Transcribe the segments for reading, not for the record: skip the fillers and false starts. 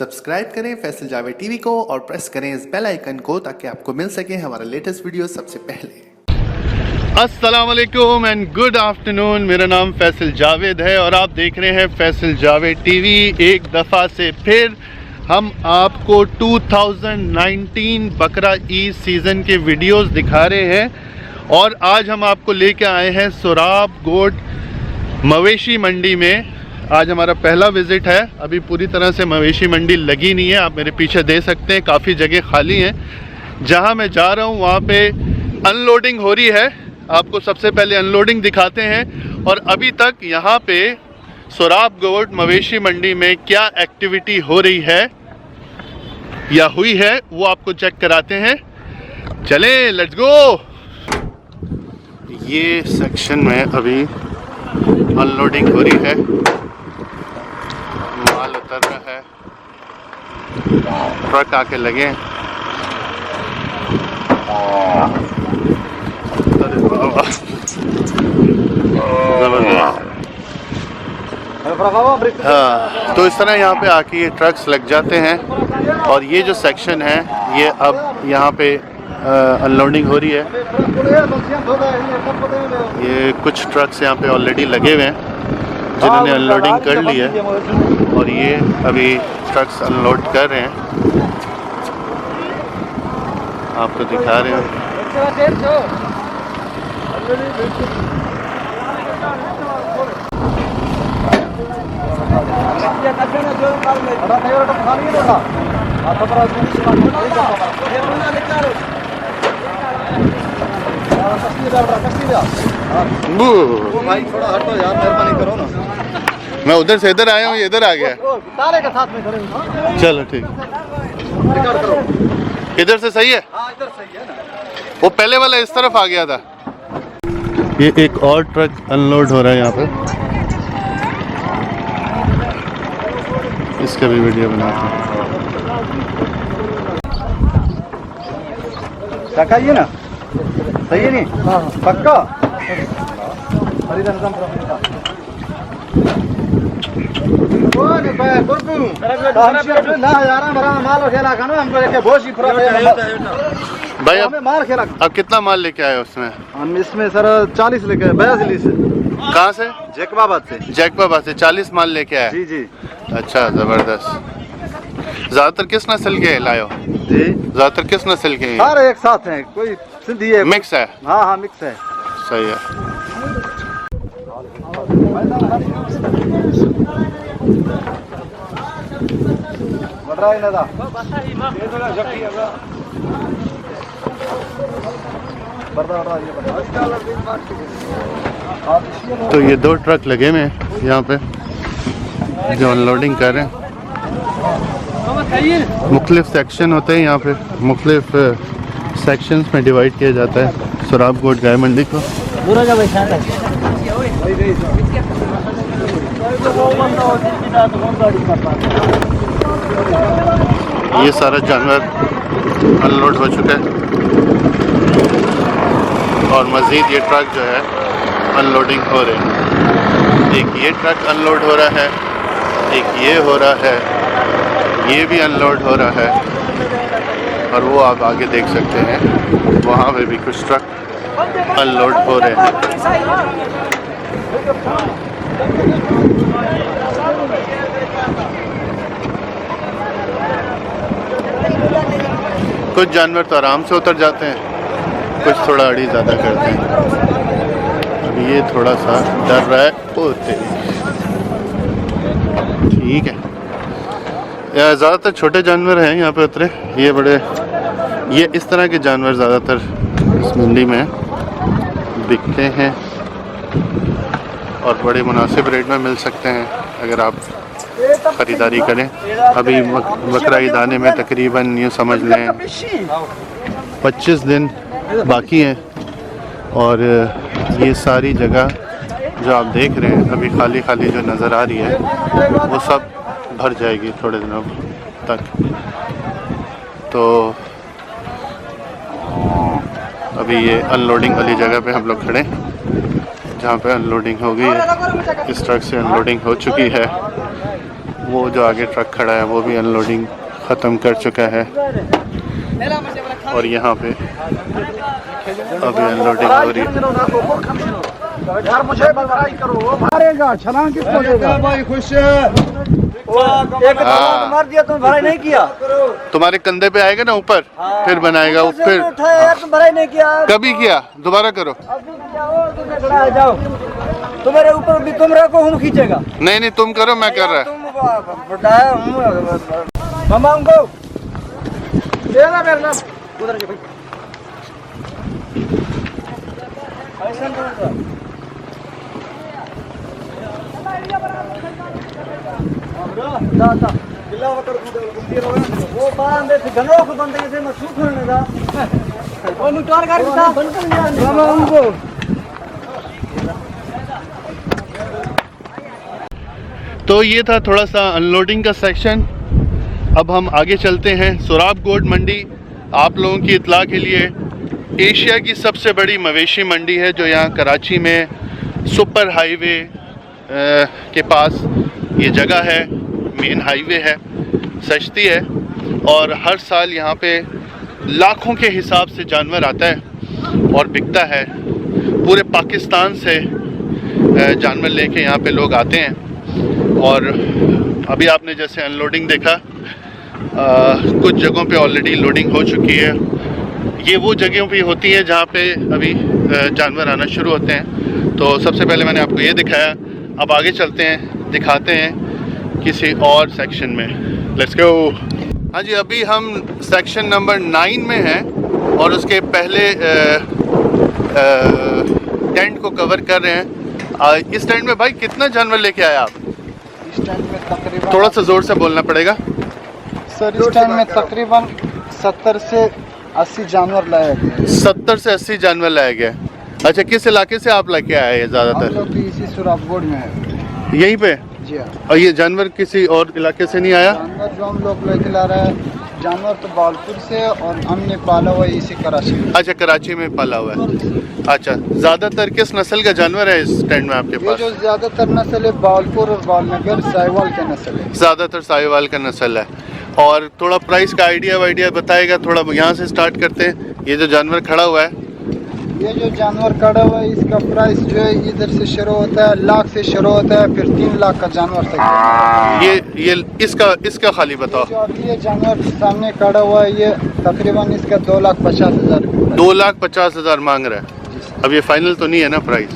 Subscribe करें Faisal Javed TV को और प्रेस करें इस बेल आइकन को ताकि आपको मिल सके हमारा लेटेस्ट वीडियो सबसे पहले। अस्सलाम वालेकुम एंड गुड आफ्टरनून। मेरा नाम फैसल जावेद है और आप देख रहे हैं फैसल जावेद टीवी। एक दफ़ा से फिर हम आपको 2019 बकरा ईद सीज़न के वीडियोस दिखा रहे हैं और आज हम आपको लेके आए हैं सोराब गोट मवेशी मंडी में। आज हमारा पहला विज़िट है। अभी पूरी तरह से मवेशी मंडी लगी नहीं है, आप मेरे पीछे देख सकते हैं काफ़ी जगह खाली हैं। जहां मैं जा रहा हूं वहां पे अनलोडिंग हो रही है। आपको सबसे पहले अनलोडिंग दिखाते हैं और अभी तक यहां पे सोराब गोट मवेशी मंडी में क्या एक्टिविटी हो रही है या हुई है वो आपको चेक कराते हैं। चलें, लेट्स गो। ये सेक्शन में अभी अनलोडिंग हो रही है, माल उतर रहा है, ट्रक आके लगे हैं। हाँ, तो इस तरह यहाँ पे आके ये ट्रक्स लग जाते हैं और ये जो सेक्शन है ये अब यहाँ पे अनलोडिंग हो रही है। ये कुछ ट्रक्स यहाँ पे ऑलरेडी लगे हुए हैं जिन्होंने अनलोडिंग कर ली है और ये अभी ट्रक्स अनलोड कर रहे हैं, आपको दिखा रहे हैं। भाई थोड़ा हटो यार, मेहरबानी करो ना। मैं उधर से इधर आया हूँ, ये इधर आ गया। तारे के साथ में करेंगे। चलो ठीक, रिकॉर्ड करो। इधर से सही है। हाँ इधर सही है ना। वो पहले वाला इस तरफ आ गया था। ये एक और ट्रक अनलोड हो रहा है यहाँ पे, इसका भी वीडियो बनाते हैं। काका ये ना सही है नहीं? हाँ पक्का। भाई अब कितना माल लेके आए उसमें? हम इसमें सर 40 लेके आए, 42 से। कहाँ से? जैकबाबाद से। जैकबाबाद से 40 माल लेके आए? जी जी। अच्छा, ज़बरदस्त। ज़्यादातर किस नस्ल के लाए हो? जी ज़्यादातर किस नस्ल के? सारे एक साथ हैं, कोई सिंधी है, मिक्स है? हाँ हाँ मिक्स है। सही है। तो ये दो ट्रक लगे हुए हैं यहाँ पे जो अनलोडिंग कर रहे हैं। मुख्तलिफ सेक्शन होते हैं यहाँ पे, मुख्तलिफ सेक्शंस में डिवाइड किया जाता है सोराब गोट गाय मंडी को। ये सारा जानवर अनलोड हो चुका है और मज़ीद ये ट्रक जो है अनलोडिंग हो रहे हैं। एक ये ट्रक अनलोड हो रहा है, एक ये हो रहा है, ये भी अनलोड हो रहा है और वो आप आगे देख सकते हैं वहाँ पे भी कुछ ट्रक अनलोड हो रहे हैं। कुछ जानवर तो आराम से उतर जाते हैं, कुछ थोड़ा अड़ी ज़्यादा करते हैं। अब ये थोड़ा सा डर रहा है, ओते ठीक है। ज़्यादातर छोटे जानवर हैं यहाँ पे उतरे, ये बड़े, ये इस तरह के जानवर ज़्यादातर इस मंडी में बिकते हैं और बड़े मुनासिब रेट में मिल सकते हैं अगर आप ख़रीदारी करें। अभी बकरा ईद आने में तकरीबन यूँ समझ लें 25 दिन बाकी हैं और ये सारी जगह जो आप देख रहे हैं अभी खाली खाली जो नज़र आ रही है वो सब भर जाएगी थोड़े दिनों तक। तो अभी ये अनलोडिंग वाली जगह पे हम लोग खड़े जहाँ पे अनलोडिंग हो गई है। इस ट्रक से अनलोडिंग हो चुकी है। वो जो आगे ट्रक खड़ा है वो भी अनलोडिंग ख़त्म कर चुका है और यहाँ पे अभी अनलोडिंग हो रही है। यार मुझे बधाई करो, मारेगा छलांग किसको देगा भाई? खुश एक मार दिया, तुम भराई नहीं किया। तुम्हारे कंधे पे आएगा ना ऊपर, फिर बनाएगा वो फिर। यार तुम भराई नहीं किया, कभी किया, दोबारा करो। जाओ तुम्हारे ऊपर भी तुम रखो, हम खींचेगा। नहीं तुम करो, मैं कर रहा मामा उनको देना मेरे नाम उधर के भाई ऐसा वो बांधे थे घनों को बंद कैसे मैं सूख होने था वो मुटार कर था मामा उनको। तो ये था थोड़ा सा अनलोडिंग का सेक्शन। अब हम आगे चलते हैं। सोराब गोट मंडी आप लोगों की इत्तला के लिए एशिया की सबसे बड़ी मवेशी मंडी है, जो यहाँ कराची में सुपर हाईवे के पास ये जगह है, मेन हाईवे है, सस्ती है और हर साल यहाँ पे लाखों के हिसाब से जानवर आता है और बिकता है। पूरे पाकिस्तान से जानवर लेके यहाँ पे लोग आते हैं और अभी आपने जैसे अनलोडिंग देखा, कुछ जगहों पे ऑलरेडी लोडिंग हो चुकी है। ये वो जगहों पे होती है जहाँ पे अभी जानवर आना शुरू होते हैं। तो सबसे पहले मैंने आपको ये दिखाया, अब आगे चलते हैं, दिखाते हैं किसी और सेक्शन में। Let's go. हाँ जी, अभी हम सेक्शन नंबर 9 में हैं और उसके पहले टेंट को कवर कर रहे हैं। इस टेंट में भाई कितना जानवर लेके आए आप? इस टाइम में तकरीबन, थोड़ा सा ज़ोर से बोलना पड़ेगा सर, इस टाइम में तकरीबन 70 से 80 जानवर लाए गए। 70 से 80 जानवर लाए गए। अच्छा, किस इलाके से आप लेके आए हैं? हम ज़्यादातर लोग भी इसी सुराबगोड में है। यहीं पे? जी हाँ। और ये जानवर किसी और इलाके से नहीं आया? जानवर जो हम लोग लेके ला रहे हैं, जानवर तो बालपुर से और हमने पाला हुआ है इसी कराची में। अच्छा, कराची में पाला हुआ है। अच्छा, ज़्यादातर किस नस्ल का जानवर है इस टेंट में आपके ये पास? जो ज़्यादातर नस्ल है बालपुर और बालनगर साहिवाल के नस्ल है। ज़्यादातर साहिवाल का नस्ल है। और थोड़ा प्राइस का आइडिया बताएगा? थोड़ा यहाँ से स्टार्ट करते हैं। ये जो जानवर खड़ा हुआ है, ये जो जानवर खड़ा हुआ है, इसका प्राइस जो है इधर से शुरू होता है, लाख से शुरू होता है, फिर 3 लाख का जानवर तक। ये इसका खाली बताओ। जो अभी ये जानवर सामने खड़ा हुआ है, ये तकरीबन इसका 2,50,000 रुपये। 2,50,000 मांग रहा है। अब ये फाइनल तो नहीं है ना प्राइस?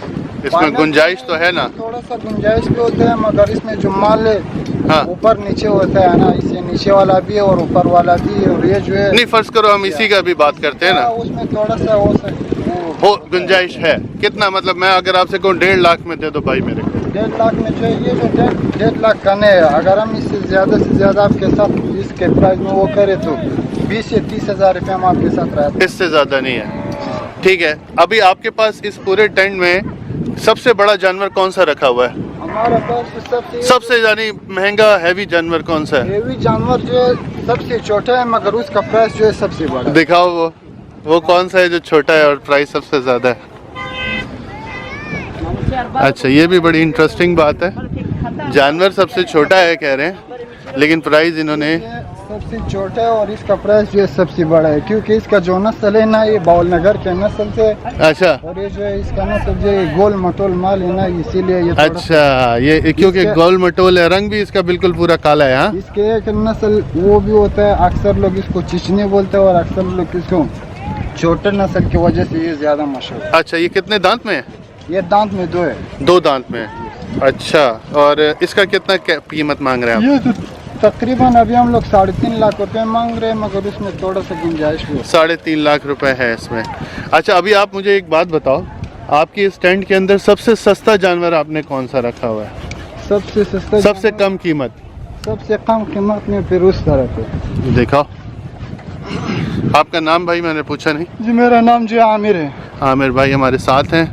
इसमें गुंजाइश तो है ना? थोड़ा सा गुंजाइश भी होता है, मगर इसमें जो माल है हाँ, ऊपर नीचे होता है ना, इसे नीचे वाला भी है और ऊपर वाला भी है। और ये जो है, नहीं फर्ज करो हम इसी का भी बात करते हैं ना, उसमें थोड़ा सा हो गुंजाइश है। कितना मतलब मैं अगर आपसे कहूँ 1.5 लाख में दे दो भाई मेरे को? 1.5 लाख में जो है, ये जो 1.5 लाख का नहीं है। अगर हम इससे ज़्यादा से ज़्यादा आपके साथ इसके प्राइस में वो करें तो 20 से 30,000 रुपये हम आपके साथ रहते हैं। इससे ज़्यादा नहीं है। ठीक है, अभी आपके पास इस पूरे टेंट में सबसे बड़ा जानवर कौन सा रखा हुआ है? हमारे पास सबसे यानी महंगा हैवी जानवर कौन सा है? हेवी जानवर जो है सबसे छोटा है, मगर उसका प्राइस जो है सबसे बड़ा है। दिखाओ वो कौन सा है जो छोटा है और प्राइस सबसे ज़्यादा है? अच्छा, ये भी बड़ी इंटरेस्टिंग बात है। जानवर सबसे छोटा है कह रहे हैं, लेकिन प्राइस इन्होंने सबसे छोटा है और इसका प्राइस जो है सबसे बड़ा है, क्योंकि इसका जो नस्ल है ना, ये बावलनगर के नस्ल से। अच्छा, और ये जो है इसका नस्ल जो है गोल मटोल माल है ना, इसीलिए ये अच्छा, ये क्योंकि गोल मटोल है, रंग भी इसका बिल्कुल पूरा काला है। हाँ, इसके एक नस्ल वो भी होता है, अक्सर लोग इसको चिचनी बोलते हैं और अक्सर लोग इसको छोटे नस्ल की वजह से ये ज्यादा मशहूर है। अच्छा, ये कितने दांत में है? ये दांत में 2 है। 2 दांत में है। अच्छा, और इसका कितना कीमत मांग रहे हैं आप? ये तो तकरीबन अभी हम लोग 3.5 लाख रुपए मांग रहे हैं, मगर उसमें थोड़ा सा गुंजाइश भी है। 3.5 लाख रुपए है इसमें। अच्छा, अभी आप मुझे एक बात बताओ, आपकी इस टेंट के अंदर सबसे सस्ता जानवर आपने कौन सा रखा हुआ है? सबसे सस्ता, सबसे कम कीमत? सबसे कम कीमत में फिर उस तरह पे दिखाओ। आपका नाम भाई मैंने पूछा नहीं? जी, मेरा नाम जो आमिर है। आमिर भाई हमारे साथ हैं।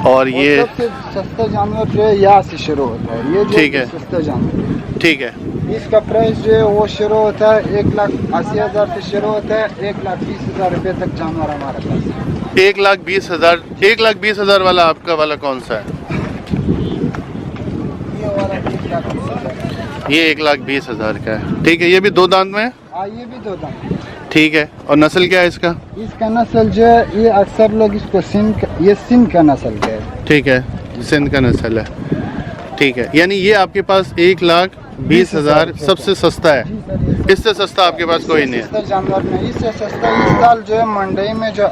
और ये सबसे सस्ता जानवर जो है यहाँ से शुरू होता है। ये जो ठीक है, सस्ता जानवर, ठीक है। इसका प्राइस जो है वो शुरू होता है 1,80,000 से शुरू होता है, 1,20,000 रुपये तक जानवर हमारे पास। 1,20,000। 1,20,000 वाला आपका वाला कौन सा है? ये वाला 1,20,000। ये 1,20,000 का है। ठीक है, ये भी 2 दांत में है? हाँ, ये भी 2 दांत। ठीक है, और नस्ल क्या है इसका? इसका नस्ल जो है ये अक्सर लोग इसको ये सिंध का नस्ल है। ठीक है, सिंध का नस्ल है। ठीक है, यानी ये आपके पास 1,20,000 सबसे सस्ता है। जी सर, इससे सस्ता आपके पास कोई नहीं है। सस्ता जानवर में इससे सस्ता इस साल जो है मंडी में जो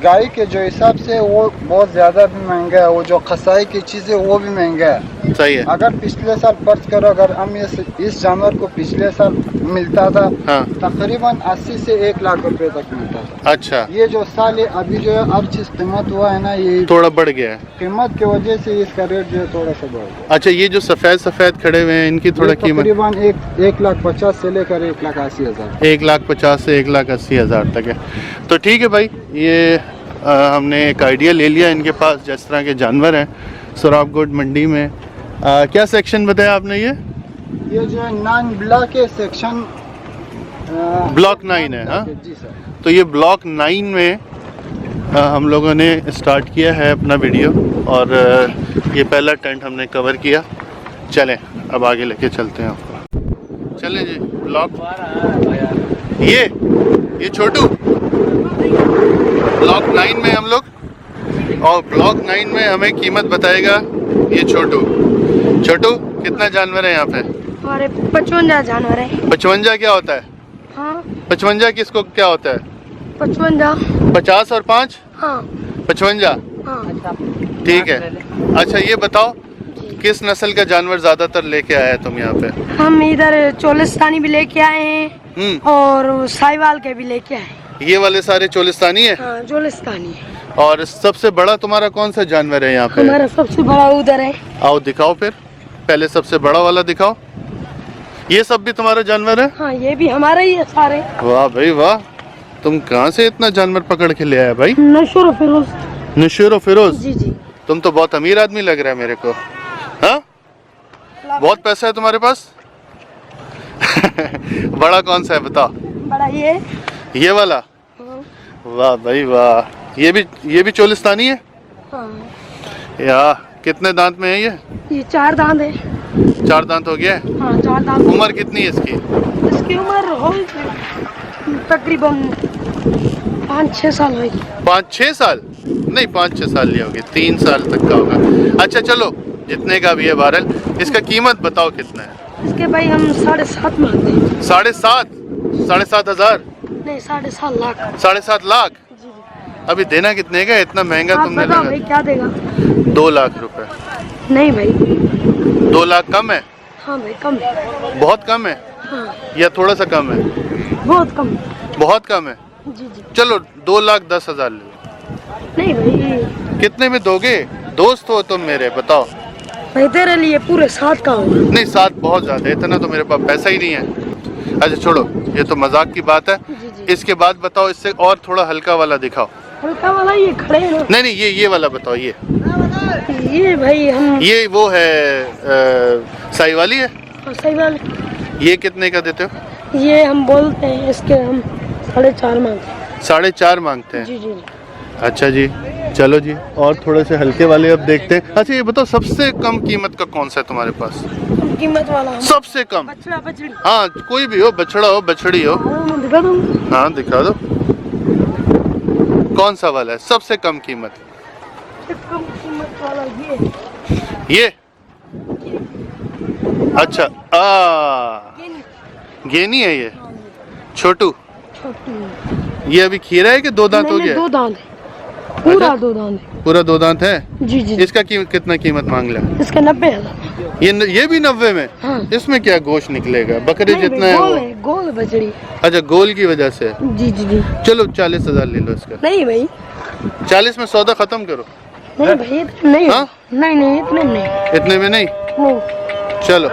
गाय के जो हिसाब से वो बहुत ज़्यादा भी महंगा है। वो जो कसाई की चीज़ें वो भी महंगा है। सही है। अगर पिछले साल फर्ज करो, अगर हम इस जानवर को पिछले साल मिलता था हाँ। तकरीबन 80 से 1 लाख रुपए तक मिलता था। अच्छा, ये जो साल है अभी जो है हर चीज़ कीमत हुआ है ना, ये थोड़ा बढ़ गया है। कीमत की वजह से इसका रेट जो है थोड़ा सा बढ़ गया। अच्छा, ये जो सफ़ेद खड़े हुए हैं इनकी थोड़ा कीमत तकरीबन 1,50,000 से लेकर 1,80,000। 1,50,000 से 1,80,000 तक है। तो ठीक है भाई, ये हमने एक आइडिया ले लिया इनके पास जिस तरह के जानवर हैं सोराबकोट मंडी में। क्या सेक्शन बताया आपने? ये जो है 9 ब्लॉक के सेक्शन ब्लॉक 9 है। हाँ, जी सर। तो ये ब्लॉक 9 में हम लोगों ने स्टार्ट किया है अपना वीडियो, और ये पहला टेंट हमने कवर किया। चलें अब आगे लेके चलते हैं आपको। चलें जी, ब्लॉक ये छोटू ब्लॉक 9 में हम लोग, और ब्लॉक 9 में हमें कीमत बताएगा ये छोटू। कितना जानवर है यहाँ पे? हमारे 55 जानवर है। 55 क्या होता है? हाँ, 55 किसको क्या होता है? 55। 50 और 5? हाँ 55। हाँ। ठीक है। अच्छा, ये बताओ किस नस्ल का जानवर ज्यादातर लेके आया है तुम यहाँ पे? हम इधर चोलिस्तानी भी लेके आए हैं और साहिवाल के भी लेके आए हैं। ये वाले सारे चोलिस्तानी है? हाँ, चोलिस्तानी है। और सबसे बड़ा तुम्हारा कौन सा जानवर है यहाँ पे? हमारा सबसे बड़ा उधर है। आओ दिखाओ फिर, पहले सबसे बड़ा वाला दिखाओ। ये सब भी तुम्हारा जानवर है? हाँ, ये भी हमारा ही है सारे। वाह भाई वाह, तुम कहाँ से इतना जानवर पकड़ के ले आए भाई? नशूर फिरोज। नशूर फिरोज? जी जी। तुम तो बहुत अमीर आदमी लग रहा है मेरे को। हाँ, बहुत पैसा है तुम्हारे पास। बड़ा कौन सा है बताओ? बड़ा ये वाला? हाँ। वाह भाई वाह, ये भी चोलिस्तानी है? हाँ। या कितने दांत में है ये? ये 4 दांत है। 4 दांत हो गया है? हाँ, 4 दांत। उम्र कितनी है इसकी? इसकी उम्र हो तकरीबन 5-6 साल होगी। 5-6 साल? नहीं, 5-6 साल नहीं होगी, 3 साल तक का होगा। अच्छा चलो, जितने का भी है बहरहाल, इसका कीमत बताओ कितना है? इसके भाई हम 7.5 मांगते हैं। 7,500? नहीं, 7.5 लाख। 7.5 लाख? जी जी। अभी देना कितने का? इतना महंगा आप तुमने बताओ लगा। भाई क्या देगा? 2 लाख रुपए। नहीं भाई। 2 लाख कम है? हाँ भाई, कम है। बहुत कम है हाँ, या थोड़ा सा कम है? बहुत कम है। बहुत कम है। जी जी। चलो 2,10,000 ले लो। नहीं भाई। कितने में दोगे? दोस्त हो तुम मेरे, बताओ। भाई तेरे लिए पूरे 7 का होगा। नहीं, 7 बहुत ज्यादा है, इतना तो मेरे पास पैसा ही नहीं है। अच्छा छोड़ो, ये तो मजाक की बात है। जी जी। इसके बाद बताओ, इससे और थोड़ा हल्का वाला दिखाओ। हल्का वाला ये खड़े हैं ना। नहीं, ये वाला बताओ। ये भाई हम ये वो है साहिवाली है? सही वाले। ये कितने का देते हो? ये हम बोलते हैं इसके हम 4.5 मांगते हैं। 4.5 मांगते हैं? जी जी। अच्छा जी, चलो जी, और थोड़े से हल्के वाले अब देखते हैं। अच्छा ये बताओ, सबसे कम कीमत का कौन सा है तुम्हारे पास? कम कीमत वाला हम सबसे कम? बछड़ा बछड़ी। हाँ, कोई भी हो, बछड़ा हो बछड़ी हो। मैं दिखा दूँ? हाँ दिखा दो, कौन सा वाला है सबसे कम कीमत? कम कीमत वाला ये। अच्छा, गेनी है ये? छोटू? छोटू। ये अभी खीरा है कि 2 दांत हो नहीं, गया? 2 दांत है। पूरा अच्छा? 2 दांत है। पूरा 2 दांत है? जी जी। इसका कितना कीमत मांग लिया? इसका 90,000। ये भी 90 में? हाँ। इसमें क्या गोश्त निकलेगा? बकरे नहीं जितना भाई, है गोल वो? है, गोल बछड़ी। अच्छा, गोल की वजह से? जी जी जी। चलो 40,000 ले लो इसका। नहीं भाई। 40 में सौदा खत्म करो। नहीं भाई, इतने नहीं। हाँ? नहीं, इतने नहीं। इतने में नहीं? नहीं। चलो,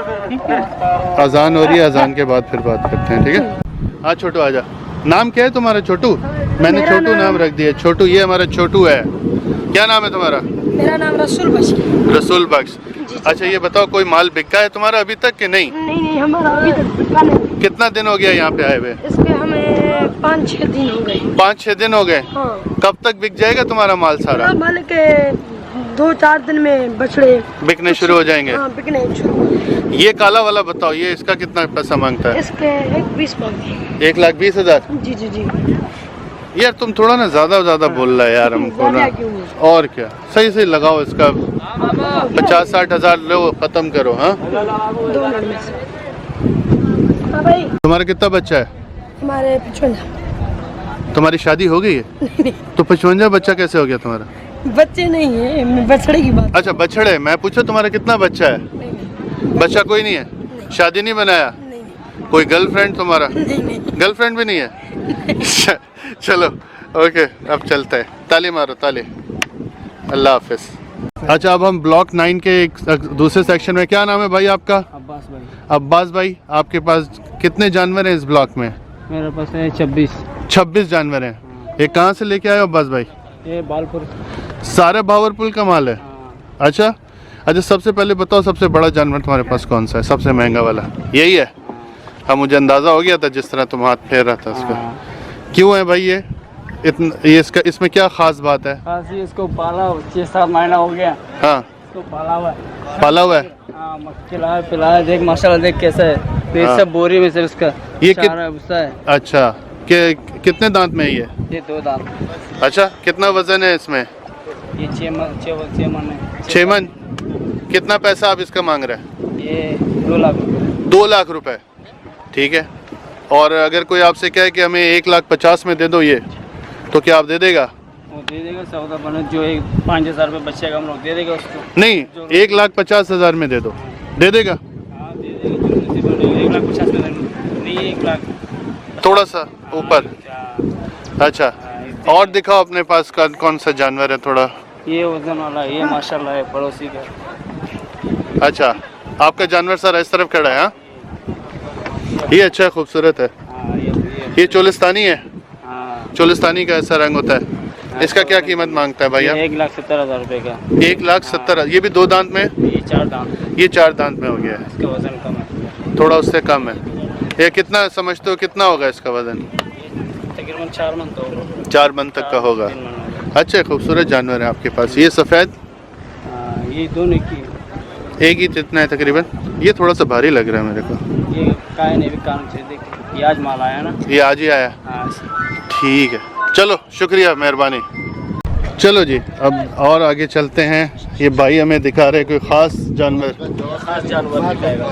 अजान हो रही है, अजान के बाद फिर बात करते हैं, ठीक है? हाँ छोटू आजा। नाम क्या है तुम्हारा? छोटू? मैंने मेरा छोटू नाम रख दिया। छोटू, ये हमारा छोटू है। क्या नाम है तुम्हारा? मेरा नाम रसूल बख्श। रसूल बख्श। अच्छा ये बताओ, कोई माल बिका है तुम्हारा अभी तक कि नहीं? नहीं, हमारा अभी तक बिका नहीं। कितना दिन हो गया यहाँ पे आए हुए? इसके हमें 5-6 दिन हो गए। 5-6 दिन हो गए? हाँ। कब तक बिक जाएगा तुम्हारा माल सारा? मालिक 2-4 दिन में बछड़े बिकने शुरू हो जाएंगे। हाँ, बिकने शुरू हो जाएंगे। ये काला वाला बताओ, ये इसका कितना पैसा मांगता है? इसके 1,20 मांगते हैं। 1,20,000। जी जी जी। यार तुम थोड़ा ना ज्यादा बोल रहा है यार हमको ना। ज्यादा क्यों है? और क्या, सही सही लगाओ इसका 50-60 हजार लो, खत्म करो। हाँ 2 मिनट में से। हाँ भाई, तुम्हारा कितना बच्चा है? हमारे 55 तुम्हारी शादी हो गई है? तो 55 बच्चा कैसे हो गया तुम्हारा? बच्चे नहीं है, बछड़े की बात। अच्छा बछड़े, मैं पूछा तुम्हारा कितना बच्चा है? नहीं बच्चा कोई नहीं है? शादी नहीं बनाया? नहीं कोई गर्लफ्रेंड तुम्हारा? नहीं। गर्लफ्रेंड भी नहीं है? चलो ओके, अब चलते हैं। ताली मारो ताली। अल्लाह हाफिज। अच्छा अब हम ब्लॉक 9 के एक दूसरे सेक्शन में, क्या नाम है भाई आपका? अब्बास भाई। अब्बास भाई, आपके पास कितने जानवर हैं इस ब्लॉक में? मेरे पास है 26 जानवर हैं। ये कहाँ से लेके आए हो अब्बास भाई? ये बालपुर। सारे भावरपुल का माल है? अच्छा अच्छा, सबसे पहले बताओ सबसे बड़ा जानवर तुम्हारे पास कौन सा है, सबसे महंगा वाला? यही है? हाँ मुझे अंदाज़ा हो गया था जिस तरह तुम हाथ फेर रहा था उसका। क्यों है भाई ये ये इसमें क्या खास बात है? खास ही इसको पाला 6-7 महीना हो गया। हाँ इसको पाला हुआ है। पाला हुआ है? हाँ, खिलाया पिलाया, देख माशाल्लाह, देख कैसा है। तो हाँ। सब बोरी में से उसका ये सारा भूसा है। अच्छा कितने दांत में है ये? ये 2 दांत। अच्छा कितना वजन है इसमें? ये 6 मन है। 6 मन। कितना पैसा आप इसका मांग रहे हैं? ये 2 लाख। 2 लाख रुपए, ठीक है। और अगर कोई आपसे कहे कि हमें 1,50,000 में दे दो ये, तो क्या आप दे देगा? वो दे देगा, सौदा बना जो 5,000 रुपये बच्चे का हम लोग दे देगा उसको। नहीं 1,50,000 में दे दो, दे देगा? हाँ दे देगा, जो नसीब में 1,50,000 नहीं, 1 लाख थोड़ा सा ऊपर। अच्छा और दिखाओ अपने पास का कौन सा जानवर है थोड़ा। ये वजन वाला, ये माशाल्लाह है पड़ोसी का। अच्छा आपका जानवर सर इस तरफ खड़ा है? हाँ ये अच्छा खूबसूरत है। हाँ ये चोलिस्तानी है? हाँ। चोलिस्तानी का ऐसा रंग होता है। इसका क्या कीमत मांगता है भैया? 1,70,000 रुपये का। 1,70,000। ये भी 2 दांत में? ये 4 दांत। ये 4 दांत में हो गया है। इसका वजन कम है, थोड़ा उससे कम है। ये कितना समझते हो कितना होगा इसका वजन? तकरीबन 4 मन तो होगा। 4 मन तक का होगा। 3 मन होगा। अच्छे खूबसूरत जानवर है आपके पास। ये सफ़ेद? हाँ, ये दोनों की। एक ही कितना है तकरीबन? ये थोड़ा सा भारी लग रहा है मेरे को। ये काय ने भी कान से देख, ये आज माल आया ना। ये आज ही आया? हाँ ठीक है चलो शुक्रिया मेहरबानी। चलो जी अब और आगे चलते हैं। ये भाई हमें दिखा रहे कोई ख़ास जानवर। खास जानवर दिखाएगा।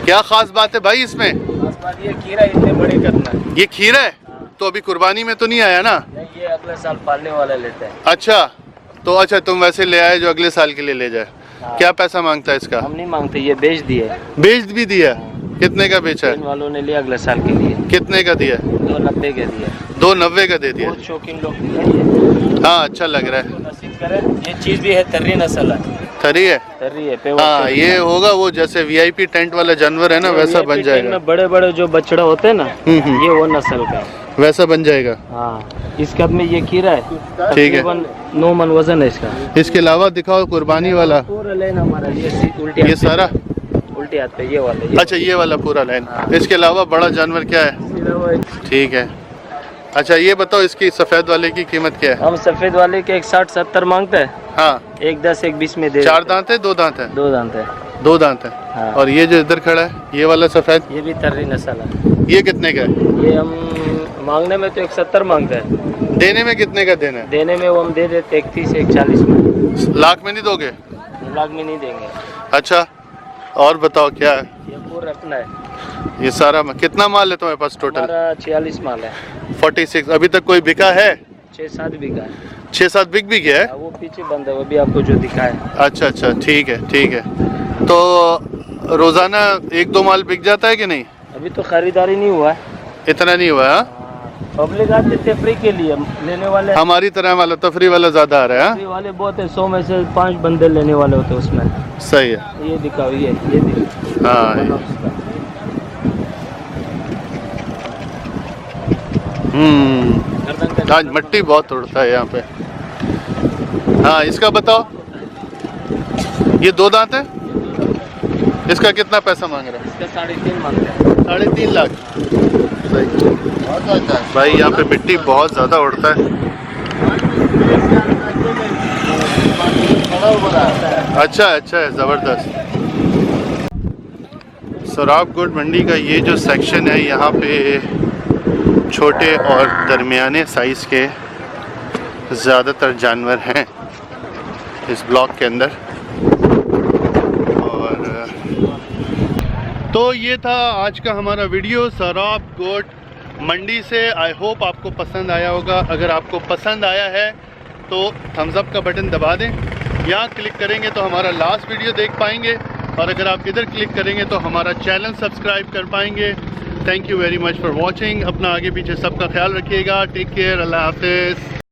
क्या ख़ास बात है भाई इसमें? खास बात ये खीरा इतने बड़े करना है। ये खीरा है? तो अभी कुर्बानी में तो नहीं आया ना? नहीं, ये अगले साल पालने वाला लेते हैं। अच्छा तो अच्छा तुम वैसे ले आए जो अगले साल के लिए ले जाए। क्या पैसा मांगता है इसका? हम नहीं मांगते, ये बेच दिए। बेच भी दिया? कितने का बेचा है? इन वालों ने लिया अगले साल के लिए। कितने का दिया? 290 के दिया। 290 का दे दिया? बहुत शौकीन लोग दिए। हाँ अच्छा लग रहा है। नसीब करे। ये चीज भी है, तर्री नस्ल है। थरी है? तर्री है। हाँ ये होगा वो जैसे वीआईपी टेंट वाला जानवर है ना, वैसा बन जाएगा। बड़े बड़े जो बछड़ा होते हैं ना, ये वो नस्ल का है। वैसा बन जाएगा। हाँ इस कद में ये खीरा है। ठीक है। 9 मन वजन है इसका। इसके अलावा दिखाओ कुर्बानी वाला। पूरा लाइन हमारा ये उल्टी ये सारा? उल्टी हाथ पे ये वाला। अच्छा ये वाला पूरा लाइन। इसके अलावा बड़ा जानवर क्या है? ठीक है। अच्छा ये बताओ इसकी सफ़ेद वाले की कीमत क्या है? हम सफेद वाले के 60-70 मांगते हैं। हाँ 1,10-1,20 में दे। 4 दांत है 2 दांत है? 2 दांत है। 2 दांत है। हाँ। और ये जो इधर खड़ा है ये वाला सफ़ेद, ये भी तर्री नस्ल है। ये कितने का है? ये हम मांगने में तो 170 मांगते हैं। देने में कितने का देना है? देने में वो हम दे देते 31-140 में। लाख में नहीं दोगे? लाख में नहीं देंगे। अच्छा और बताओ क्या है? ये पूरा अपना है। ये सारा कितना माल है तुम्हारे पास टोटल? हमारा 46 माल है। 46। अभी तक कोई बिका है? 6-7 बीघा है। 6-7 बिक भी गया है? वो पीछे बंद है, वो भी आपको जो दिखाए। अच्छा अच्छा ठीक है ठीक है। तो रोज़ाना 1-2 माल बिक जाता है कि नहीं? अभी तो खरीदारी नहीं हुआ है। इतना नहीं हुआ है? पब्लिक आते तफरी के लिए, लेने वाले हमारी तरह वाला तफरी वाला ज़्यादा आ रहा है? तफरी वाले बहुत है, 100 में से 5 बंदे लेने वाले होते हैं उसमें। सही है। ये दिखाओ, ये दिखाओ। हाँ आज मिट्टी बहुत उड़ता है यहाँ पे। हाँ इसका बताओ। ये 2 दांत है? इसका कितना पैसा मांग रहा है? इसका 3.5 मांगते हैं। 3.5 लाख। सही भाई यहाँ पे मिट्टी बहुत ज़्यादा उड़ता है। अच्छा है, ज़बरदस्त। सराबकोट मंडी का ये जो सेक्शन है, यहाँ पे छोटे और दरमियाने साइज़ के ज़्यादातर जानवर हैं इस ब्लॉक के अंदर। और तो ये था आज का हमारा वीडियो सराबकोट मंडी से। आई होप आपको पसंद आया होगा। अगर आपको पसंद आया है तो थम्स अप का बटन दबा दें। यहाँ क्लिक करेंगे तो हमारा लास्ट वीडियो देख पाएंगे, और अगर आप इधर क्लिक करेंगे तो हमारा चैनल सब्सक्राइब कर पाएंगे। Thank you very much for watching. अपना आगे पीछे सबका ख्याल रखिएगा। Take care. अल्लाह हाफिज़।